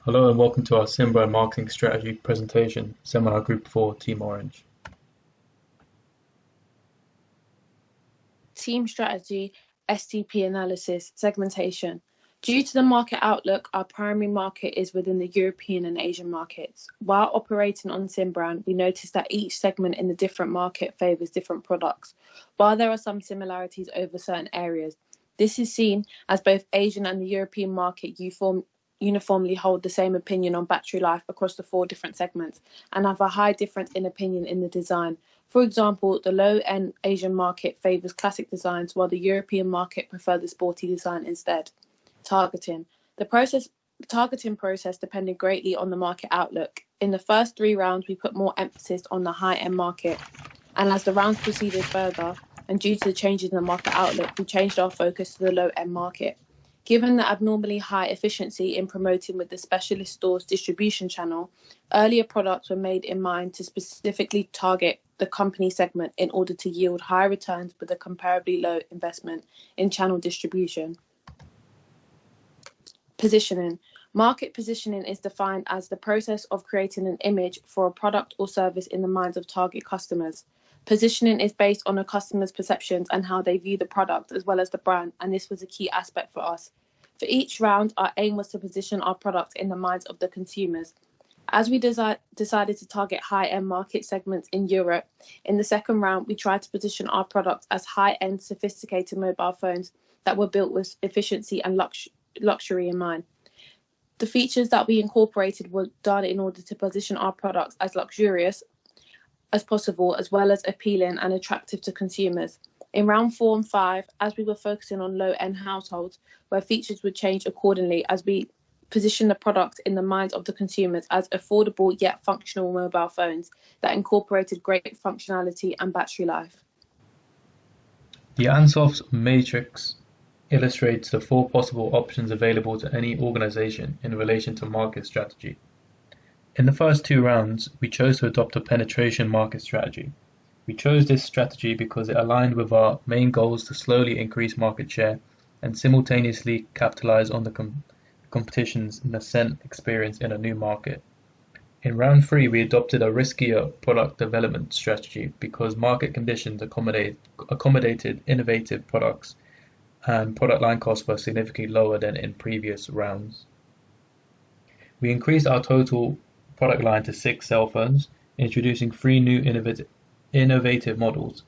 Hello and welcome to our SIMBRAND marketing strategy presentation, Seminar Group 4, Team Orange. Team strategy, STP analysis, segmentation. Due to the market outlook, our primary market is within the European and Asian markets. While operating on SIMBRAND, we noticed that each segment in the different market favours different products. While there are some similarities over certain areas, this is seen as both Asian and the European market uniformly hold the same opinion on battery life across the four different segments and have a high difference in opinion in the design. For example, the low-end Asian market favours classic designs while the European market prefer the sporty design instead. Targeting. The targeting process depended greatly on the market outlook. In the first 3 rounds, we put more emphasis on the high-end market, and as the rounds proceeded further, and due to the changes in the market outlook, we changed our focus to the low-end market. Given the abnormally high efficiency in promoting with the specialist stores distribution channel, earlier products were made in mind to specifically target the company segment in order to yield high returns with a comparably low investment in channel distribution. Positioning. Market positioning is defined as the process of creating an image for a product or service in the minds of target customers. Positioning is based on a customer's perceptions and how they view the product as well as the brand, and this was a key aspect for us. For each round, our aim was to position our product in the minds of the consumers. As we decided to target high-end market segments in Europe, in the second round, we tried to position our product as high-end, sophisticated mobile phones that were built with efficiency and luxury in mind. The features that we incorporated were done in order to position our products as luxurious as possible, as well as appealing and attractive to consumers. In round 4 and 5, as we were focusing on low-end households, where features would change accordingly as we position the product in the minds of the consumers as affordable yet functional mobile phones that incorporated great functionality and battery life. The Ansoff's matrix illustrates the 4 possible options available to any organization in relation to market strategy. In the first 2 rounds, we chose to adopt a penetration market strategy. We chose this strategy because it aligned with our main goals to slowly increase market share and simultaneously capitalize on the competition's nascent experience in a new market. In round 3, we adopted a riskier product development strategy because market conditions accommodated innovative products and product line costs were significantly lower than in previous rounds. We increased our total product line to 6 cell phones, introducing 3 new innovative models.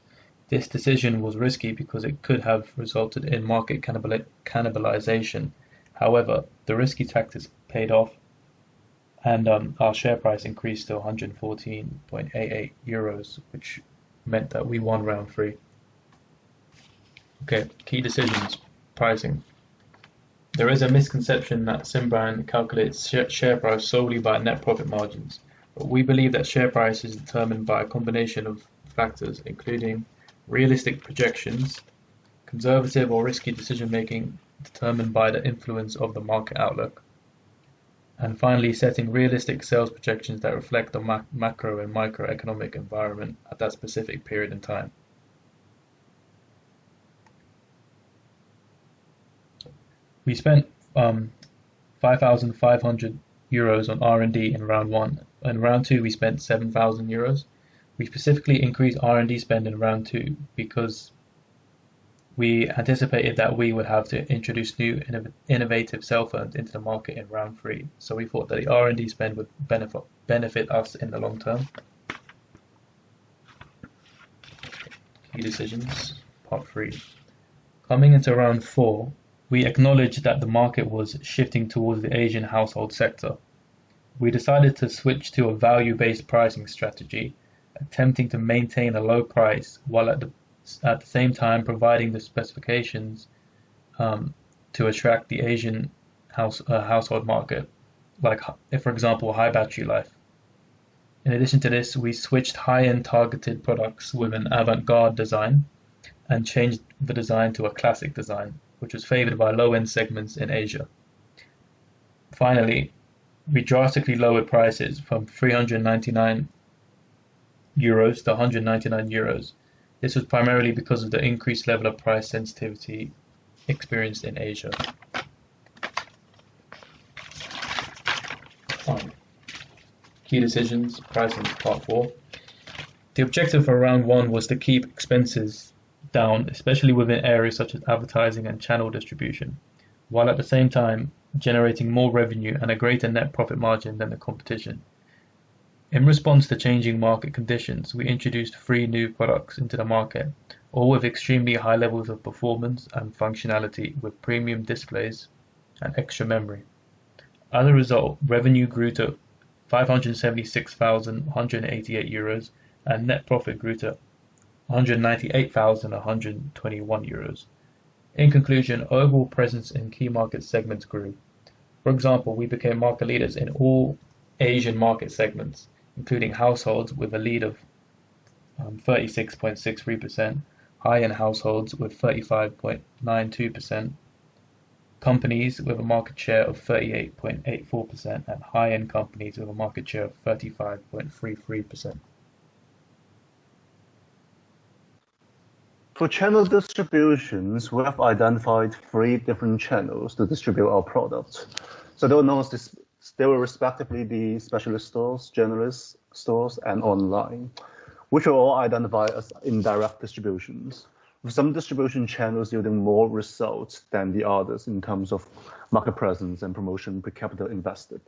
This decision was risky because it could have resulted in market cannibalization. However, the risky tactics paid off, and our share price increased to 114.88 euros, which meant that we won round 3. Okay, key decisions. Pricing. There is a misconception that SIMBRAND calculates share price solely by net profit margins, but we believe that share price is determined by a combination of factors, including realistic projections, conservative or risky decision-making determined by the influence of the market outlook, and finally setting realistic sales projections that reflect the macro and microeconomic environment at that specific period in time. We spent 5,500 euros on R&D in round 1. In round 2, we spent 7,000 euros. We specifically increased R&D spend in round 2 because we anticipated that we would have to introduce new innovative cell phones into the market in round 3. So we thought that the R&D spend would benefit us in the long term. Key decisions, part 3. Coming into round 4, we acknowledged that the market was shifting towards the Asian household sector. We decided to switch to a value-based pricing strategy, attempting to maintain a low price while at the same time providing the specifications to attract the Asian household market, like, for example, high battery life. In addition to this, we switched high-end targeted products with an avant-garde design and changed the design to a classic design, which was favored by low-end segments in Asia. Finally, we drastically lowered prices from 399 euros to 199 euros. This was primarily because of the increased level of price sensitivity experienced in Asia. Key decisions, pricing, part 4. The objective for round 1 was to keep expenses down, especially within areas such as advertising and channel distribution, while at the same time generating more revenue and a greater net profit margin than the competition. In response to changing market conditions, we introduced 3 new products into the market, all with extremely high levels of performance and functionality with premium displays and extra memory. As a result, revenue grew to €576,188 and net profit grew to €198,121. In conclusion, overall presence in key market segments grew. For example, we became market leaders in all Asian market segments, including households with a lead of 36.63%, high-end households with 35.92%, companies with a market share of 38.84%, and high-end companies with a market share of 35.33%. For channel distributions, we have identified 3 different channels to distribute our products. So they will respectively be specialist stores, generalist stores, and online, which are all identified as indirect distributions, with some distribution channels yielding more results than the others in terms of market presence and promotion per capita invested.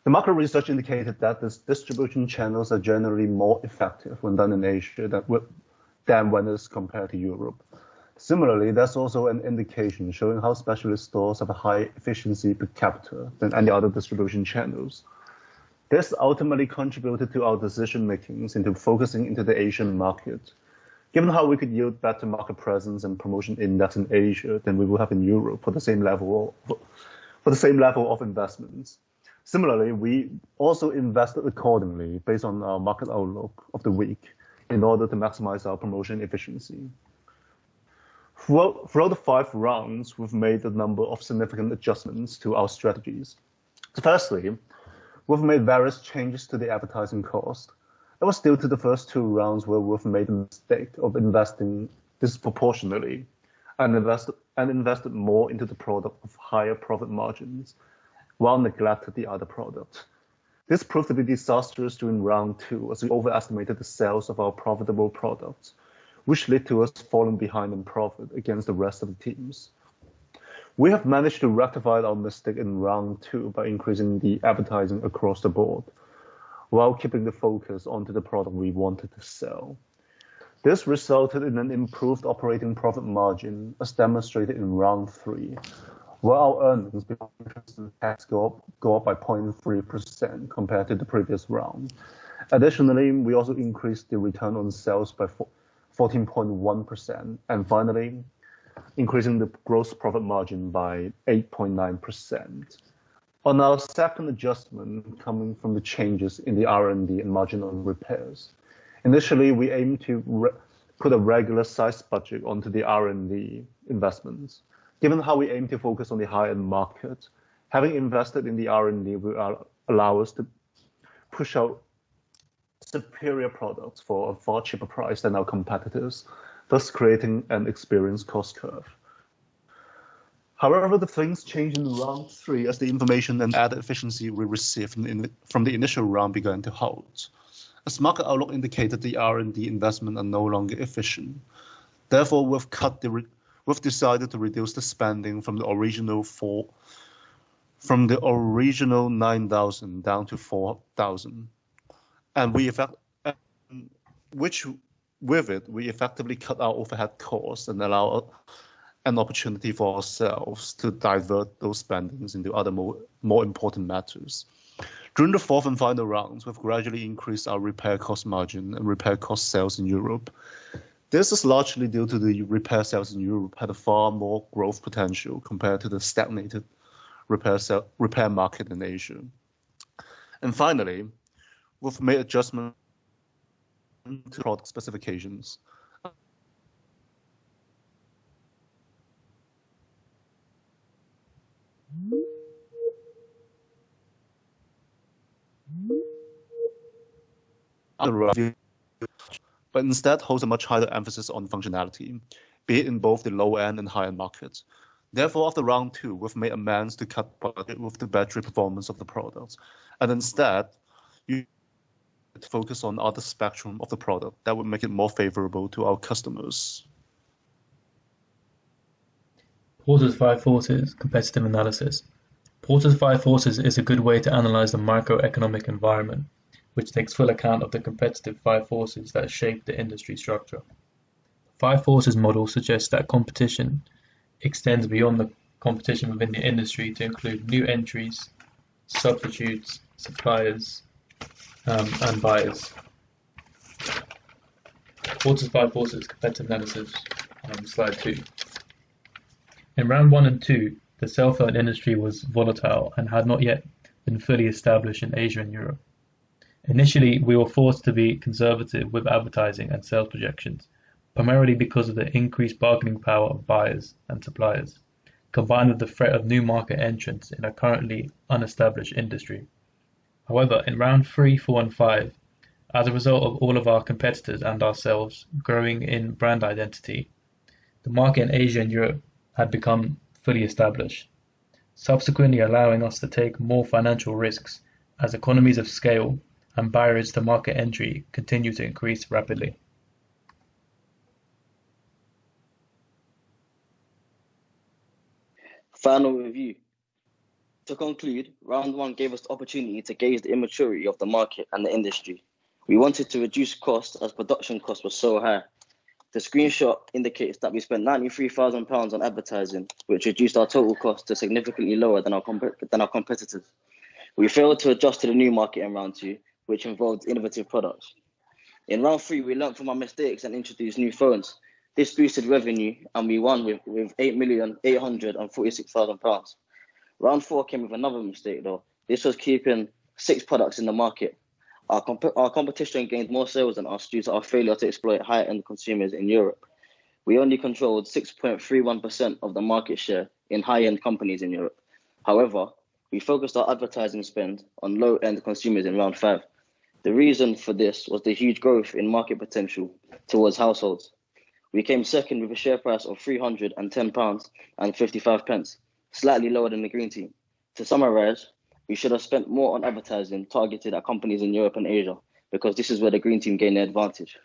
The market research indicated that these distribution channels are generally more effective when done in Asia than when it's compared to Europe. Similarly, there's also an indication showing how specialist stores have a high efficiency per capita than any other distribution channels. This ultimately contributed to our decision makings into focusing into the Asian market, given how we could yield better market presence and promotion index in Asia than we would have in Europe for the same level of investments. Similarly, we also invested accordingly based on our market outlook of the week in order to maximize our promotion efficiency. Throughout the 5 rounds, we've made a number of significant adjustments to our strategies. So firstly, we've made various changes to the advertising cost. That was due to the first 2 rounds where we've made a mistake of investing disproportionately and invested more into the product of higher profit margins, while neglected the other products. This proved to be disastrous during round 2 as we overestimated the sales of our profitable products, which led to us falling behind in profit against the rest of the teams. We have managed to rectify our mistake in round 2 by increasing the advertising across the board, while keeping the focus onto the product we wanted to sell. This resulted in an improved operating profit margin as demonstrated in round 3, where our earnings before interest and tax go up by 0.3% compared to the previous round. Additionally, we also increased the return on sales by 14.1%, and finally, increasing the gross profit margin by 8.9%. On our second adjustment, coming from the changes in the R&D and marginal repairs. Initially, we aimed to put a regular size budget onto the R&D investments. Given how we aim to focus on the high-end market, having invested in the R&D will allow us to push out superior products for a far cheaper price than our competitors, thus creating an experienced cost curve. However, the things changed in round 3 as the information and added efficiency we received from the initial round began to halt. As market outlook indicated, the R&D investment are no longer efficient. Therefore, we've decided to reduce the spending from the original 9,000 down to 4,000, and we effectively cut our overhead costs and allow an opportunity for ourselves to divert those spendings into other more important matters. During the 4th and final rounds, we've gradually increased our repair cost margin and repair cost sales in Europe. This is largely due to the repair sales in Europe had a far more growth potential compared to the stagnated repair market in Asia. And finally, we've made adjustments to product specifications. But instead holds a much higher emphasis on functionality, be it in both the low-end and high-end markets. Therefore, after round 2, we've made amends to cut budget with the battery performance of the products, and instead you focus on other spectrum of the product that would make it more favorable to our customers. Porter's Five Forces Competitive Analysis. Porter's Five Forces is a good way to analyze the microeconomic environment, which takes full account of the competitive five forces that shape the industry structure. The Five Forces model suggests that competition extends beyond the competition within the industry to include new entries, substitutes, suppliers, and buyers. Porter's Five Forces Competitive Analysis, slide 2. In round 1 and 2, the cell phone industry was volatile and had not yet been fully established in Asia and Europe. Initially, we were forced to be conservative with advertising and sales projections, primarily because of the increased bargaining power of buyers and suppliers, combined with the threat of new market entrants in a currently unestablished industry. However, in round 3, 4 and 5, as a result of all of our competitors and ourselves growing in brand identity, the market in Asia and Europe had become fully established, subsequently allowing us to take more financial risks as economies of scale and barriers to market entry continue to increase rapidly. Final review. To conclude, round 1 gave us the opportunity to gauge the immaturity of the market and the industry. We wanted to reduce costs as production costs were so high. The screenshot indicates that we spent £93,000 on advertising, which reduced our total cost to significantly lower than our competitors. We failed to adjust to the new market in round 2, which involved innovative products. In round 3, we learned from our mistakes and introduced new phones. This boosted revenue, and we won with £8,846,000. Round 4 came with another mistake though. This was keeping 6 products in the market. Our competition gained more sales than us due to our failure to exploit high-end consumers in Europe. We only controlled 6.31% of the market share in high-end companies in Europe. However, we focused our advertising spend on low-end consumers in round 5. The reason for this was the huge growth in market potential towards households. We came second with a share price of £310.55, slightly lower than the Green Team. To summarize, we should have spent more on advertising targeted at companies in Europe and Asia, because this is where the Green Team gained their advantage.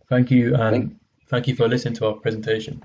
Thank you, and thank you for listening to our presentation.